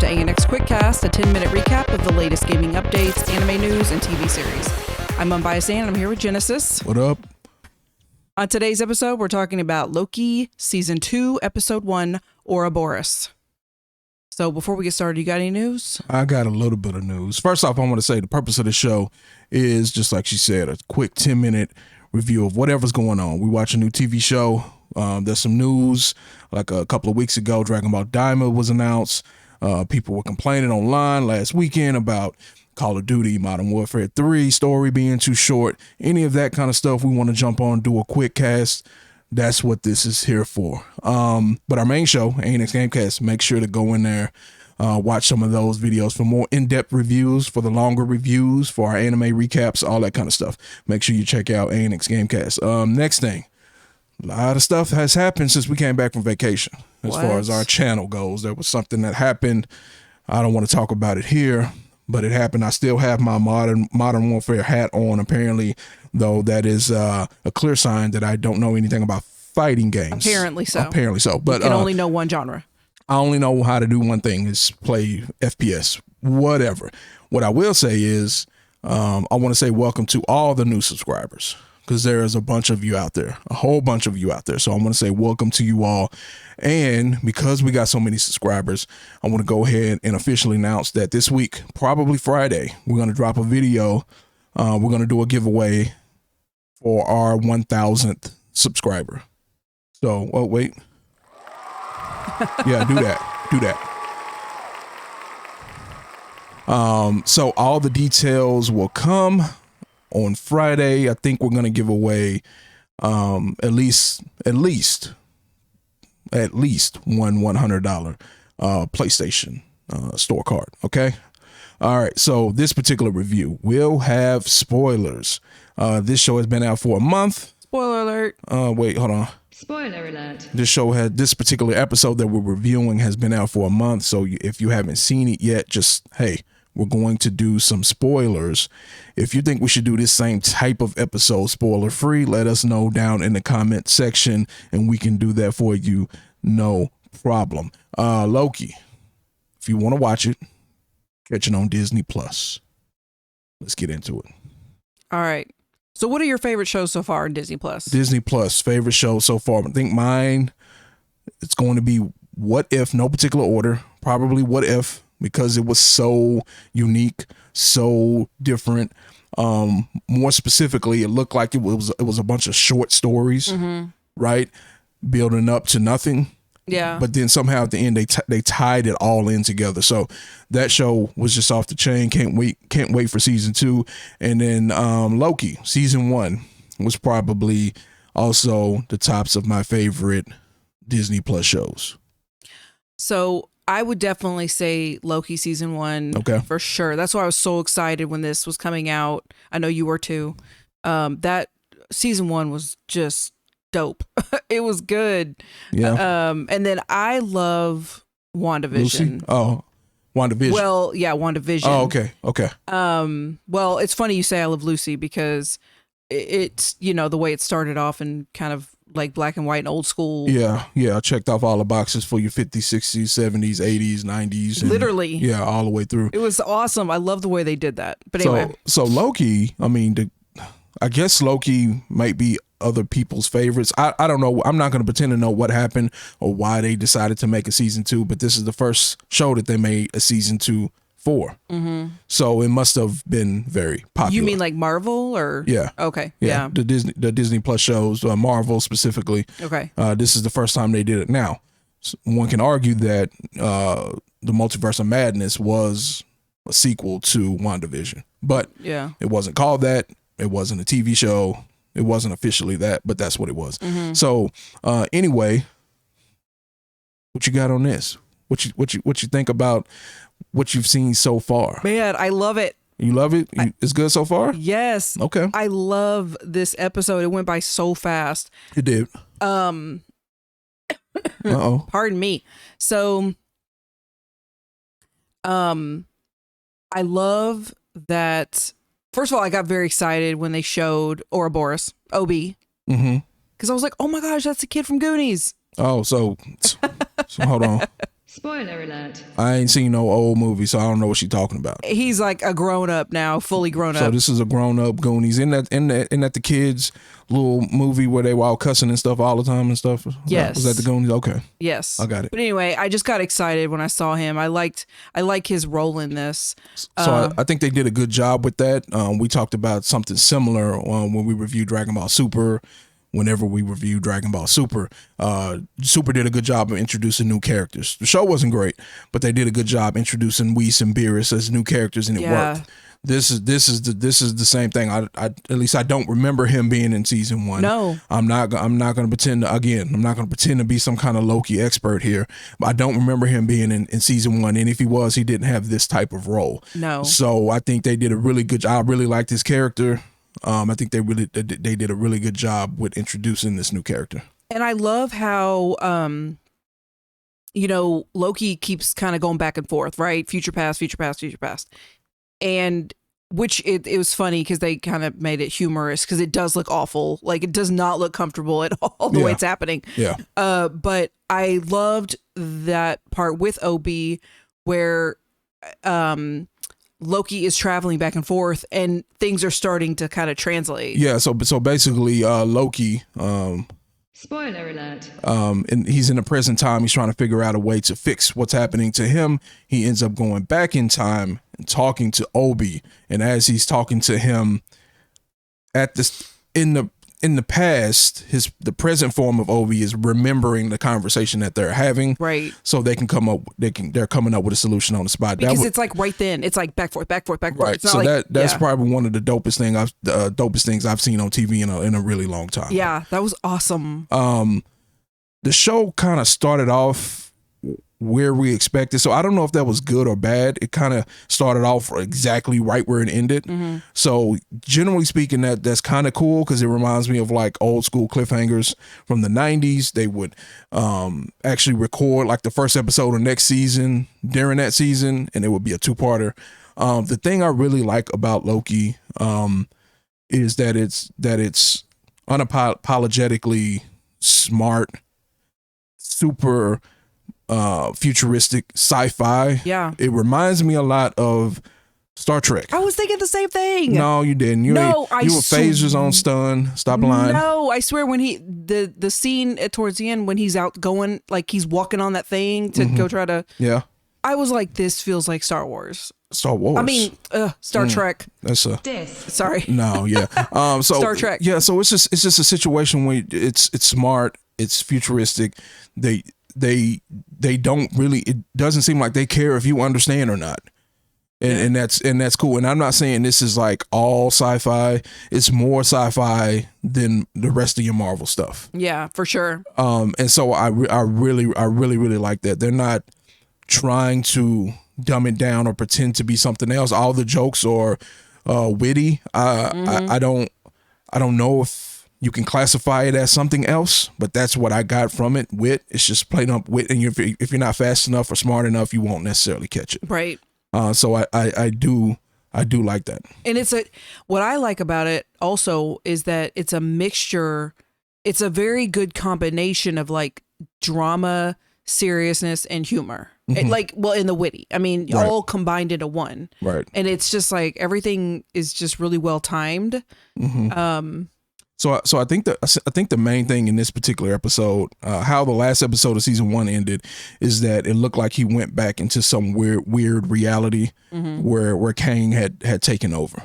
to ANX Quickcast, a 10-minute recap of the latest gaming updates, anime news, and TV series. I'm Unbiased Ann, and I'm here with Genesis. What up? On today's episode, we're talking about Loki, Season 2, Episode 1, Ouroboros. So before we get started, you got any news? I got a little bit of news. First off, I want to say the purpose of the show is, just like she said, a quick 10-minute review of whatever's going on. We watch a new TV show. There's some news. Like a couple of weeks ago, Dragon Ball Diamond was announced. People were complaining online last weekend about Call of Duty Modern Warfare 3 story being too short. Any of that kind of stuff, we want to jump on, do a quick cast. That's what this is here for. But our main show, ANX Gamecast, make sure to go in there, watch some of those videos for more in-depth reviews, for the longer reviews, for our anime recaps, all that kind of stuff. Make sure you check out ANX Gamecast. Next thing, a lot of stuff has happened since we came back from vacation. As far as our channel goes, there was something that happened. I don't want to talk about it here, but it happened. I still have my Modern Warfare hat on, apparently, though that is a clear sign that I don't know anything about fighting games. Apparently so. Apparently so. But you can only know one genre. I only know how to do one thing, is play FPS, whatever. What I will say is I want to say welcome to all the new subscribers, because there is a bunch of you out there, a whole bunch of you out there. So I want to say welcome to you all. And because we got so many subscribers, I want to go ahead and officially announce that this week, probably Friday, we're going to drop a video. We're going to do a giveaway for our 1,000th subscriber. So, oh, wait. Yeah, do that. So all the details will come on Friday. I think we're going to give away at least one $100 PlayStation store card. Okay. All right. So this particular review will have spoilers. This show has been out for a month. Spoiler alert. Wait, hold on. Spoiler alert. This particular episode that we're reviewing has been out for a month. So if you haven't seen it yet, just, hey, we're going to do some spoilers. If you think we should do this same type of episode spoiler free, let us know down in the comment section and we can do that for you. No problem. Loki, if you want to watch it, catch it on Disney Plus. Let's get into it. All right. So what are your favorite shows so far in Disney Plus? Disney Plus favorite show so far. I think mine, it's going to be What If, no particular order. Probably What If, because it was so unique, so different. More specifically, it looked like it was a bunch of short stories, right? Building up to nothing. Yeah. But then somehow at the end they tied it all in together. So that show was just off the chain. Can't wait for season 2. And then Loki season 1 was probably also the tops of my favorite Disney Plus shows. So I would definitely say Loki season 1. Okay. For sure. That's why I was so excited when this was coming out. I know you were too. That season 1 was just dope. It was good. Yeah. And then I love WandaVision. Lucy? Oh, WandaVision. Well, yeah, WandaVision. Oh, okay. Well, it's funny you say I love Lucy because it's, the way it started off and kind of like black and white and old school. Yeah. I checked off all the boxes for your 50s, 60s, 70s, 80s, 90s. And, literally. Yeah, all the way through. It was awesome. I love the way they did that. But anyway. So Loki, I guess Loki might be other people's favorites. I don't know. I'm not going to pretend to know what happened or why they decided to make a season 2, but this is the first show that they made a season 2 for. Mm-hmm. So it must have been very popular. You mean like Marvel or? Yeah. Okay. Yeah. The Disney Plus shows, Marvel specifically. Okay. This is the first time they did it. Now, one can argue that the Multiverse of Madness was a sequel to WandaVision, but it wasn't called that. It wasn't a TV show. It wasn't officially that, but that's what it was. Mm-hmm. So anyway, what you got on this? What you think about what you've seen so far? Man, I love it. You love it? It's good so far? Yes. Okay. I love this episode. It went by so fast. It did. Uh-oh. Pardon me. So I love that. First of all, I got very excited when they showed Ouroboros, OB. Because I was like, oh my gosh, that's the kid from Goonies. Oh, so hold on. Spoiler alert. I ain't seen no old movie, so I don't know what she's talking about. He's like a grown up now, fully grown So up. this is a grown up Goonies. In that the kids little movie where they were all cussing and stuff all the time and stuff. Yes. Was that the Goonies? Okay. Yes, I got it. But anyway, I just got excited when I saw him. I like his role in this. So I think they did a good job with that. We talked about something similar when we reviewed Dragon Ball Super. Whenever we reviewed Dragon Ball Super, Super did a good job of introducing new characters. The show wasn't great, but they did a good job introducing Whis and Beerus as new characters, and it worked. This is the same thing. I at least I don't remember him being in season 1. No, I'm not going to pretend again. I'm not going to pretend to be some kind of Loki expert here. But I don't remember him being in season 1, and if he was, he didn't have this type of role. No. So I think they did a really good job. I really liked his character. I think they did a really good job with introducing this new character. And I love how Loki keeps kind of going back and forth, right? Future past, future past, future past. And which it was funny because they kind of made it humorous because it does look awful. Like it does not look comfortable at all the way it's happening. Yeah. But I loved that part with OB where Loki is traveling back and forth and things are starting to kind of translate. Yeah, so basically Loki Spoiler alert. And he's in the present time. He's trying to figure out a way to fix what's happening to him. He ends up going back in time and talking to Obi. And as he's talking to him in the past, the present form of Obi is remembering the conversation that they're having. Right. So they're coming up with a solution on the spot. Because it's like right then. It's like back forth, back forth, back forth. Right. It's not So like, that's probably one of the dopest things I've seen on TV in a really long time. Yeah, that was awesome. The show kind of started off where we expected. So I don't know if that was good or bad. It kind of started off exactly right where it ended. Mm-hmm. So generally speaking, that's kind of cool because it reminds me of like old school cliffhangers from the 90s. They would actually record like the first episode of next season during that season, and it would be a 2-parter. The thing I really like about Loki is that it's unapologetically smart, super futuristic sci-fi. Yeah. It reminds me a lot of Star Trek. I was thinking the same thing. No, you didn't. You were phasers on stun. Stop lying. No, I swear when the scene towards the end when he's out going, like he's walking on that thing to go try to. Yeah. I was like, this feels like Star Wars. Star Wars. I mean, Star Trek. That's a Sorry. no. Yeah. So Star Trek. Yeah. So it's just a situation where it's smart. It's futuristic. They don't really. It doesn't seem like they care if you understand or not. And that's cool. And I'm not saying this is like all sci-fi. It's more sci-fi than the rest of your Marvel stuff. Yeah, for sure. And so I really like that. They're not trying to dumb it down or pretend to be something else. All the jokes are witty. I don't know if you can classify it as something else, but that's what I got from it. Wit. It's just plain up wit. And if you're not fast enough or smart enough, you won't necessarily catch it. Right. So I do like that. And what I like about it also is that it's a mixture. It's a very good combination of like drama, seriousness, and humor. Mm-hmm. In the witty. I mean, Right. all combined into one. Right. And it's just like everything is just really well timed. Mm-hmm. So I think the main thing in this particular episode, how the last episode of season 1 ended, is that it looked like he went back into some weird reality where Kang had taken over,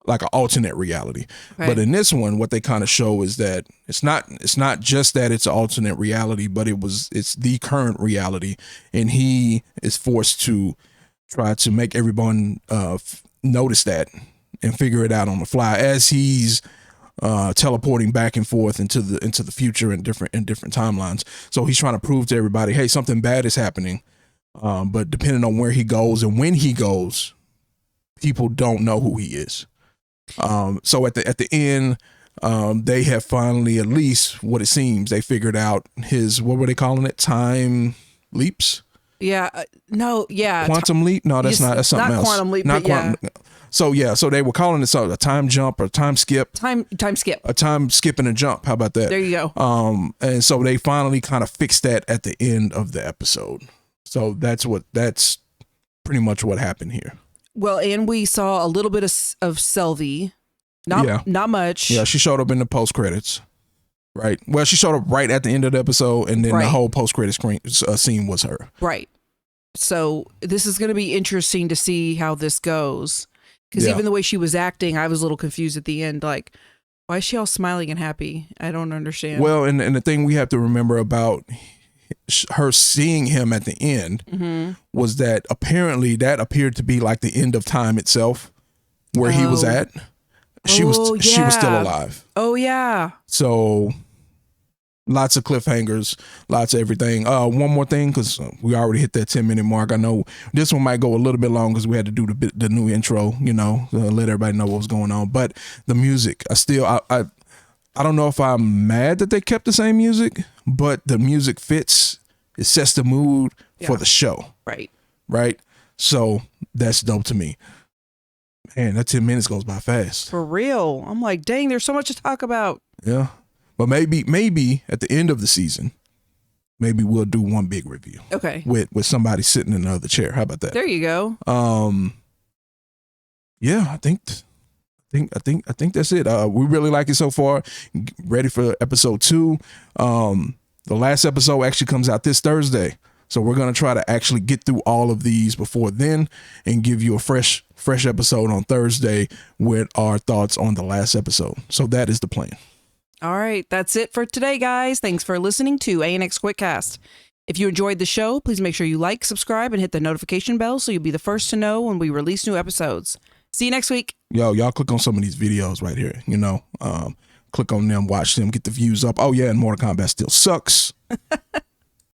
like an alternate reality. Okay. But in this one, what they kind of show is that it's not just that it's an alternate reality, but it's the current reality, and he is forced to try to make everyone notice that and figure it out on the fly as he's teleporting back and forth into the future in different timelines. So he's trying to prove to everybody, hey, something bad is happening. But depending on where he goes and when he goes, people don't know who he is. So at the end, they have finally, at least what it seems, they figured out his, what were they calling it? Time leaps? Yeah. No. Yeah. Quantum leap? No, that's something not else. Quantum leap. Not but quantum. Yeah. So they were calling it a time jump or time skip. Time skip. A time skip and a jump. How about that? There you go. And so they finally kind of fixed that at the end of the episode. So that's pretty much what happened here. Well, and we saw a little bit of Selvey. Not much. Yeah, she showed up in the post credits. Right. Well, she showed up right at the end of the episode, and then the whole post credit scene was her. Right. So this is going to be interesting to see how this goes. Because even the way she was acting, I was a little confused at the end. Like, why is she all smiling and happy? I don't understand. Well, and the thing we have to remember about her seeing him at the end was that apparently that appeared to be like the end of time itself, where he was at. She was still alive. Oh yeah. So lots of cliffhangers, lots of everything. One more thing, because we already hit that 10-minute mark. I know this one might go a little bit long because we had to do the new intro, let everybody know what was going on. But the music, I don't know if I'm mad that they kept the same music, but the music fits. It sets the mood for the show. Right. So that's dope to me. Man, that 10 minutes goes by fast. For real. I'm like, dang, there's so much to talk about. Yeah. But maybe at the end of the season, maybe we'll do one big review. Okay. With somebody sitting in another chair. How about that? There you go. Yeah, I think that's it. We really like it so far. Ready for episode 2. The last episode actually comes out this Thursday. So we're going to try to actually get through all of these before then and give you a fresh episode on Thursday with our thoughts on the last episode. So that is the plan. All right. That's it for today, guys. Thanks for listening to ANX Quickcast. If you enjoyed the show, please make sure you like, subscribe, and hit the notification bell so you'll be the first to know when we release new episodes. See you next week. Y'all click on some of these videos right here, click on them, watch them, get the views up. Oh yeah, and Mortal Kombat still sucks.